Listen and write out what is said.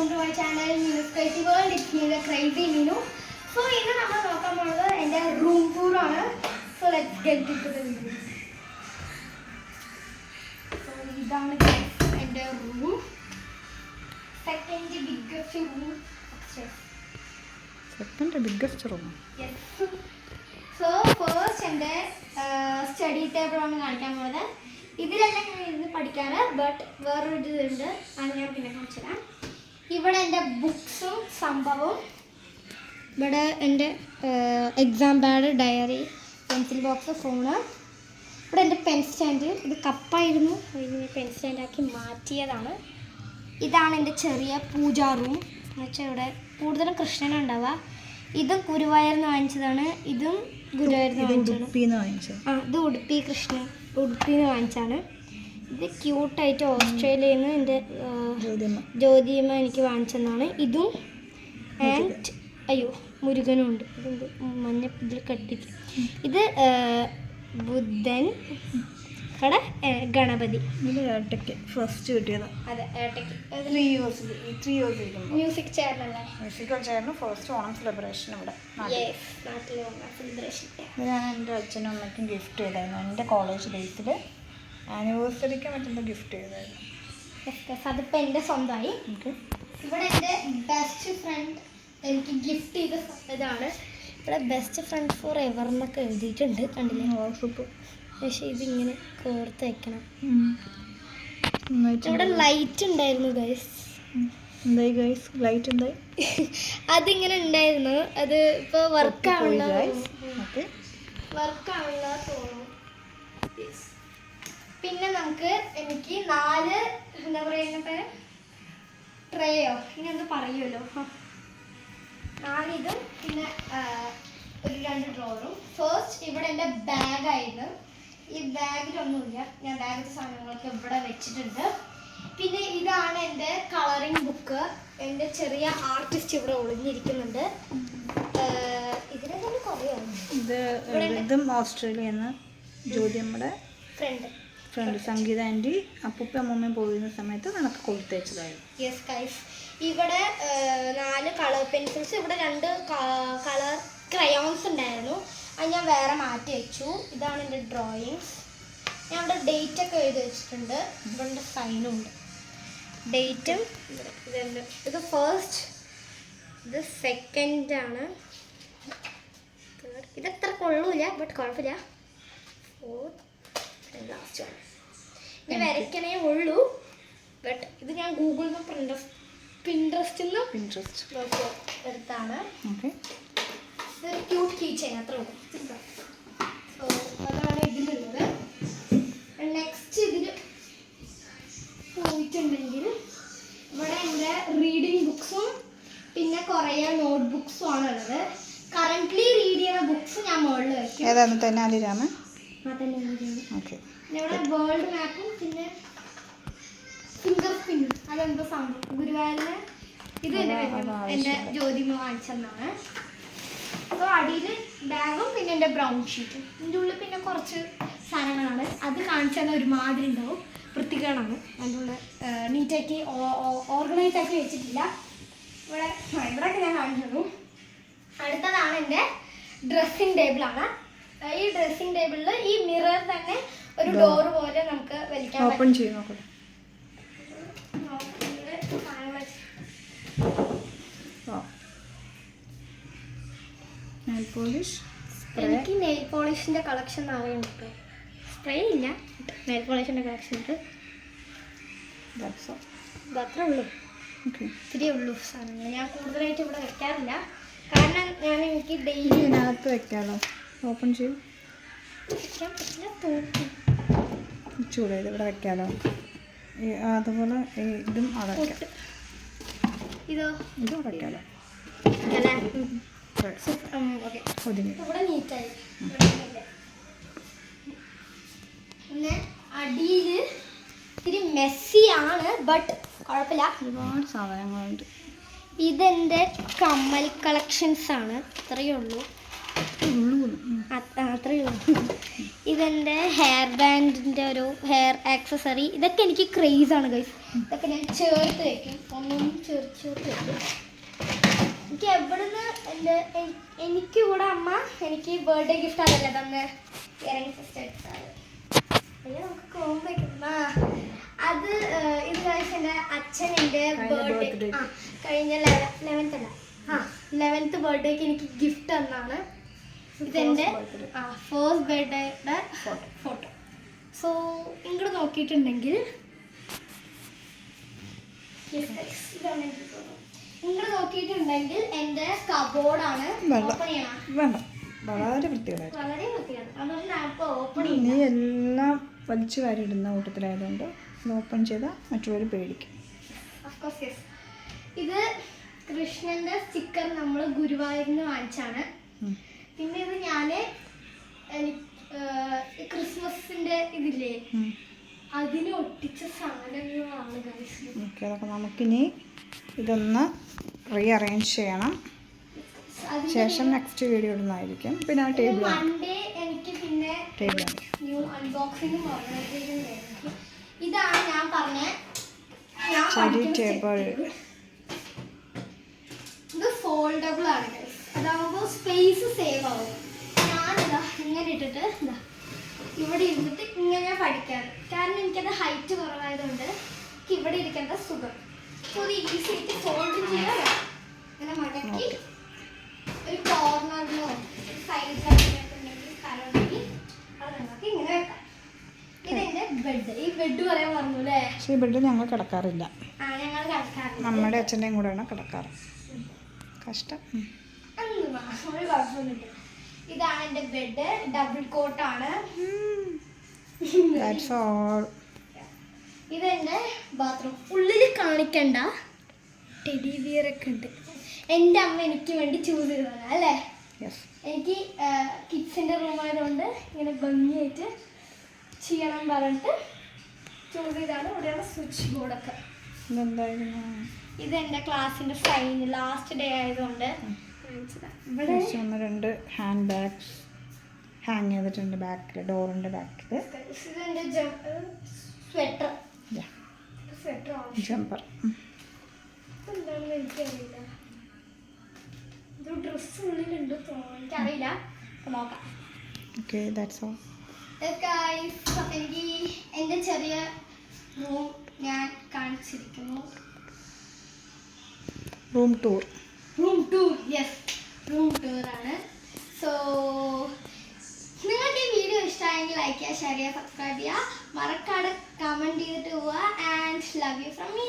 Welcome to my channel Meenu's crazy world. It's me the crazy Meenu. So ഇന്ന് നമ്മൾ നോക്കാൻ പോകുന്നത് എൻ്റെ റൂം ടൂർ ആണ്. So let's get into the video. So ഇതാണ് എൻ്റെ room. Second biggest room. Yes. So first എൻ്റെ സ്റ്റഡി ടേബിളാണ് കാണിക്കാൻ പോകുന്നത്. ഇതിലെല്ലാം ഞാൻ ഇരുന്ന് പഠിക്കാറ്, ബട്ട് വേറൊരു ഇതുണ്ട്, അത് ഞാൻ പിന്നെ കാണിച്ചു തരാം. ഇവിടെ എൻ്റെ ബുക്സും സംഭവവും, ഇവിടെ എൻ്റെ exam pad, diary, pencil box, phone, ഇവിടെ എൻ്റെ പെൻ സ്റ്റാൻഡ്. ഇത് കപ്പായിരുന്നു, ഇതിനെ പെൻ സ്റ്റാൻഡാക്കി മാറ്റിയതാണ്. ഇതാണ് എൻ്റെ ചെറിയ പൂജാ റൂം എന്ന് വെച്ചാൽ ഇവിടെ കൂടുതലും കൃഷ്ണനുണ്ടാവുക. ഇതും ഗുരുവായൂരിന്ന് വാങ്ങിച്ചതാണ്, ഇതും ഗുരുവായൂരിന്ന് വാങ്ങിച്ചതാണ്. ആ, ഇത് ഉടുപ്പി കൃഷ്ണൻ ഉടുപ്പിന്ന് വാങ്ങിച്ചാണ്. ഇത് ക്യൂട്ടായിട്ട് ഓസ്ട്രേലിയയിൽ നിന്ന് എൻ്റെ ജ്യോതിയമ്മ എനിക്ക് വാങ്ങിച്ചതാണ്. ഇതും ആൻഡ് അയ്യോ മുരുകനും ഉണ്ട്. ഇതെന്ത് മഞ്ഞ ഇതിൽ കെട്ടിട്ട്. ഇത് ബുദ്ധൻ, കട ഗണപതി. ഏട്ടയ്ക്ക് ഫസ്റ്റ് കിട്ടിയത്. അതെ, ഏട്ടയ്ക്ക് 3 years മ്യൂസിക് ചെയറിനല്ലേ, മ്യൂസിക്കൽ ചെയറിന് ഫസ്റ്റ് ഓണം സെലിബ്രേഷൻ ഇവിടെ നാട്ടിലെ ഓണം സെലിബ്രേഷൻ. ഇത് ഞാൻ എൻ്റെ അച്ഛനും അമ്മയ്ക്കും ഗിഫ്റ്റ് ചെയ്തായിരുന്നു. എൻ്റെ കോളേജ് ഡേയ്സിൽ ആനിവേഴ്സറിക്ക് മറ്റൊന്ന് ഗിഫ്റ്റ് ചെയ്തായിരുന്നു. അതിപ്പോൾ എൻ്റെ സ്വന്തമായി. ഇവിടെ എൻ്റെ ബെസ്റ്റ് ഫ്രണ്ട് എനിക്ക് ഗിഫ്റ്റ് ചെയ്ത ഇതാണ്. ഇവിടെ ബെസ്റ്റ് ഫ്രണ്ട് ഫോർ എവർ എന്നൊക്കെ എഴുതിയിട്ടുണ്ട്, കണ്ടില്ലേ? വാട്സപ്പ്. പക്ഷേ ഇതിങ്ങനെ കോർത്ത് വെക്കണം. ഇവിടെ ലൈറ്റ് ഉണ്ടായിരുന്നു ഗൈസ്. എന്തായി ഗൈസ്? ലൈറ്റ് എന്തായി? അതിങ്ങനെ ഉണ്ടായിരുന്നു, അത് ഇപ്പോൾ വർക്കാവില്ല തോന്നുന്നു. പിന്നെ എനിക്ക് 4 എന്താ പറയുക ട്രേയോ ഇനി എന്ത് പറയുമല്ലോ, 4 ഇതും പിന്നെ ഒരു 2 ഡ്രോറും. ഫസ്റ്റ് ഇവിടെ എൻ്റെ ബാഗായിരുന്നു. ഈ ബാഗിലൊന്നുമില്ല, ഞാൻ ബാഗിലെ സാധനങ്ങളൊക്കെ ഇവിടെ വെച്ചിട്ടുണ്ട്. പിന്നെ ഇതാണ് എൻ്റെ കളറിങ് ബുക്ക്. എൻ്റെ ചെറിയ ആർട്ടിസ്റ്റ് ഇവിടെ ഒളിഞ്ഞിരിക്കുന്നുണ്ട്. ഇതിനെ തന്നെ കുറയാണ്. ഇതും ഓസ്ട്രേലിയയിൽ നിന്ന് ജ്യോതിയമ്മയുടെ ഫ്രണ്ട് സംഗീത ആൻറ്റി അപ്പൂപ്പ അമ്മൂമ്മ പോയിരുന്ന സമയത്ത് നിനക്ക് കൊടുത്തയച്ചതായിരുന്നു. Yes guys. ഇവിടെ 4 കളർ പെൻസിൽസ്, ഇവിടെ 2 കളർ ക്രയോൺസ് ഉണ്ടായിരുന്നു, അത് ഞാൻ വേറെ മാറ്റി വെച്ചു. ഇതാണ് എൻ്റെ ഡ്രോയിങ്സ്. ഞാൻ ഇവിടെ ഡേറ്റ് ഒക്കെ എഴുതി വെച്ചിട്ടുണ്ട്. ഇവിടെ എൻ്റെ സൈനും ഉണ്ട്, ഡേറ്റും. ഇത് ഫസ്റ്റ്, ഇത് സെക്കൻഡാണ്, ഇത് അത്ര കൊള്ളൂല ബട്ട് കുഴപ്പമില്ല. ഫോർത്ത്, ലാസ്റ്റ് ആണ്. ഇനി വരയ്ക്കണേ ഉള്ളൂ, ബട്ട് ഇത് ഞാൻ ഗൂഗിളിൽ നിന്ന് പിൻട്രസ്റ്റിൽ നിന്ന് എടുത്താണ്. ഇതൊരു ക്യൂട്ട് കീ ചെയിൻ, അത്ര ഉള്ളൂ. സോ അതാണ് ഇതിലുള്ളത്. നെക്സ്റ്റ് ഇതിൽ പോയിട്ടുണ്ടെങ്കിൽ ഇവിടെ എൻ്റെ റീഡിങ് ബുക്സും പിന്നെ കുറേ നോട്ട് ബുക്സും ആണ് ഉള്ളത്. കറൻ്റ്ലി റീഡ് ചെയ്യുന്ന ബുക്സ് ഞാൻ മുകളിൽ വയ്ക്കും. ഏതാണ്? തെന്നാലിരാമൻ. ഇവിടെ വേൾഡ് മാപ്പും പിന്നെ ഫിംഗർ പിന്നും, അതെന്തോ സംഭവം ഗുരുവായൂരിന് ഇത് എൻ്റെ ജ്യോതിമ വാങ്ങിച്ചെന്നാണ്. അപ്പോൾ അടിയിൽ ബാഗും പിന്നെ എൻ്റെ ബ്രൗൺ ഷീറ്റും. ഇതിൻ്റെ ഉള്ളിൽ പിന്നെ കുറച്ച് സാധനങ്ങളാണ്, അത് കാണിച്ചാൽ ഒരുമാതിരി ഉണ്ടാവും, വൃത്തികേടാണ്. അതിൻ്റെ ഉള്ളിൽ നീറ്റാക്കി ഓർഗനൈസ് ആക്കി വെച്ചിട്ടില്ല. ഇവിടെയൊക്കെ ഞാൻ കാണിച്ചു. അടുത്തതാണ് എൻ്റെ ഡ്രസ്സിങ് ടേബിളാണ്. ഈ ഡ്രസ്സിങ് ടേബിളിൽ ഈ മിറർ തന്നെ ഒരു ഡോറ് പോലെ നമുക്ക് വലിക്കാൻ ഓപ്പൺ ചെയ്യും. എനിക്ക് നെയിൽ പോളിഷിൻ്റെ കളക്ഷൻ അറിയുന്നുണ്ട്. സ്പ്രേ ഇല്ല, നെയിൽ പോളിഷിൻ്റെ കളക്ഷൻ ഉണ്ട്. അത്രേ ഉള്ളൂ, ഇത്തിരിയേ ഉള്ളൂ സാധനങ്ങൾ. ഞാൻ കൂടുതലായിട്ട് ഇവിടെ വെക്കാറില്ല, കാരണം എനിക്ക് ഡെയിലി ഇതിനകത്ത് വെക്കാമല്ലോ. ഓപ്പൺ ചെയ്യും, വെക്കാൻ പറ്റില്ല, തോന്നും. ചൂട് ഇവിടെ വെക്കാമല്ലോ. അതുപോലെ ഇതും അവിടെ വെക്കാം. ഇതും വെക്കാമല്ലോ. ഇവിടെ നീറ്റായി. പിന്നെ അടിയിൽ ഇത്തിരി മെസ്സിയാണ്, ബട്ട് കുഴപ്പമില്ല, ഒരുപാട് സാധനങ്ങളുണ്ട്. ഇതെൻ്റെ കമ്മൽ കളക്ഷൻസ് ആണ്, ഇത്രയേ ഉള്ളൂ. അത്രയേ ഉള്ളൂ. ഇതെൻ്റെ ഹെയർ ബാൻഡിൻ്റെ ഒരു ഹെയർ ആക്സസറി. ഇതൊക്കെ എനിക്ക് ക്രേസാണ് ഗൈസ്. ഇതൊക്കെ ഞാൻ ചേർത്ത് വയ്ക്കും, ഒന്നും ചേർത്ത് വയ്ക്കും. എനിക്ക് എവിടുന്ന് എനിക്ക് കൂടെ അമ്മ എനിക്ക് ബർത്ത്ഡേ ഗിഫ്റ്റ് അതല്ല തന്നെ ഇയറിംഗ് ഫസ്റ്റ് എടുത്തത്. നമുക്ക് കോമ്പ് വയ്ക്കുന്ന അത് ഇത് കഴിച്ച് എൻ്റെ അച്ഛൻ എൻ്റെ ബർത്ത്ഡേ കഴിഞ്ഞ 11th ബർത്ത്ഡേക്ക് എനിക്ക് ഗിഫ്റ്റ് തന്നാണ്. ഇതെൻ്റെ ഫസ്റ്റ് ബർത്ത്ഡേയുടെ ഫോട്ടോ. സോ ഇങ്ങോട്ട് നോക്കിയിട്ടുണ്ടെങ്കിൽ എൻ്റെ കബോർഡാണ്. ഓപ്പൺ ചെയ്യണം. വേണ്ട, വളരെ വൃത്തിയാണ്. വളരെ വൃത്തിയാണ്. അതുകൊണ്ട് ഞാൻ ഇപ്പോൾ ഓപ്പൺ ചെയ്യും. നീ എല്ലാം വലിച്ചു വാരിയിടുന്ന കൂട്ടത്തിലായതുകൊണ്ട് ഇത് ഓപ്പൺ ചെയ്താൽ മറ്റുള്ളവർ പേടിക്കും. ഇത് കൃഷ്ണന്റെ സ്റ്റിക്കർ നമ്മൾ ഗുരുവായൂരിന് വാങ്ങിച്ചാണ്. പിന്നെ ഇത് ഞാൻ ക്രിസ്മസിന്റെ ഇതില്ലേ അതിന് ഒട്ടിച്ച സാധനങ്ങളാണ്. അതൊക്കെ നമുക്കിനി ഇതൊന്ന് റീഅറേഞ്ച് ചെയ്യണം. ശേഷം നെക്സ്റ്റ് വീഡിയോ ഇടുന്നതായിരിക്കും. പിന്നെ ആ ടേബിൾ മൺഡേ എനിക്ക് പിന്നെ ന്യൂ അൺബോക്സിംഗ് ഇതാണ് ഞാൻ പറഞ്ഞ ടേബിൾ. ഇത് ഫോൾഡബിൾ ആണ്. അതാകുമ്പോൾ സ്പേസ് സേവ് ആവും. ഞാനിതാ ഇങ്ങനെ ഇട്ടിട്ട് ഇവിടെ ഇരുന്നിട്ട് ഇങ്ങനെ പഠിക്കാറ്. കാരണം എനിക്കത് ഹൈറ്റ് കുറവായതുകൊണ്ട് എനിക്ക് ഇവിടെ ഇരിക്കേണ്ട സുഖം. ഒരു ഈസി ആയിട്ട് ഫോൾഡ് ചെയ്യാൻ ഇങ്ങനെ മടക്കി ഒരു കോർണറിലോ സൈഡിലുണ്ടെങ്കിൽ സ്ഥലമുണ്ടെങ്കിൽ അത് നമുക്ക് ഇങ്ങനെ വെക്കാം. ഇതെന്റെ ബെഡ്. ഈ ബെഡ് പറയാൻ പറഞ്ഞു അല്ലേ? പക്ഷേ ഈ ബെഡ് ഞങ്ങൾ കിടക്കാറില്ല. ഞങ്ങൾ കിടക്കാറില്ല. നമ്മുടെ അച്ഛൻ്റെയും കൂടെയാണ് കിടക്കാറ്. കഷ്ടം. ഒരു കുഴപ്പമൊന്നുമില്ല. ഇതാണ് എൻ്റെ ബെഡ്. ഡബിൾ കോട്ടാണ്. ഇതെൻ്റെ ബാത്റൂം. ഉള്ളിൽ കാണിക്കണ്ട ടെഡി ബിയർ ഒക്കെ ഉണ്ട്. എൻ്റെ അമ്മ എനിക്ക് വേണ്ടി ചൂസ് ചെയ്തതാണ് അല്ലേ? എനിക്ക് കിഡ്സിൻ്റെ റൂമായതുകൊണ്ട് ഇങ്ങനെ ഭംഗിയായിട്ട് ചെയ്യണം പറഞ്ഞിട്ട് ചൂസ് ചെയ്താണ്. ഇവിടെയാണ് സ്വിച്ച് ബോർഡൊക്കെ. ഇതെൻ്റെ ക്ലാസ്സിൻ്റെ സൈൻ ലാസ്റ്റ് ഡേ ആയതുകൊണ്ട് ഇവിടെ 2 ഹാൻഡ് ബാഗ്സ് ഹാങ് ചെയ്തിട്ടുണ്ട് ബാക്കിൽ, ഡോറിൻ്റെ ബാക്കിൽ. ഇതെൻ്റെ സ്വെറ്റർ. ജമ്പർ എന്താണെന്ന് എനിക്കറിയില്ല. ഡ്രസ്സ് ഉള്ളിലുണ്ട് എനിക്കറിയില്ല. നോക്കാം. Okay, that's all. എനിക്ക് എൻ്റെ ചെറിയ റൂം ഞാൻ കാണിച്ചിരിക്കുന്നു. Room tour. Yes, room tour ആണ്. സോ നിങ്ങൾക്ക് ഈ വീഡിയോ ഇഷ്ടമായെങ്കിൽ ലൈക്ക് ചെയ്യുക, ഷെയർ ചെയ്യുക, സബ്സ്ക്രൈബ് ചെയ്യുക, മറക്കാതെ കമൻറ്റ് ചെയ്തിട്ട് പോവുക. And love you from me.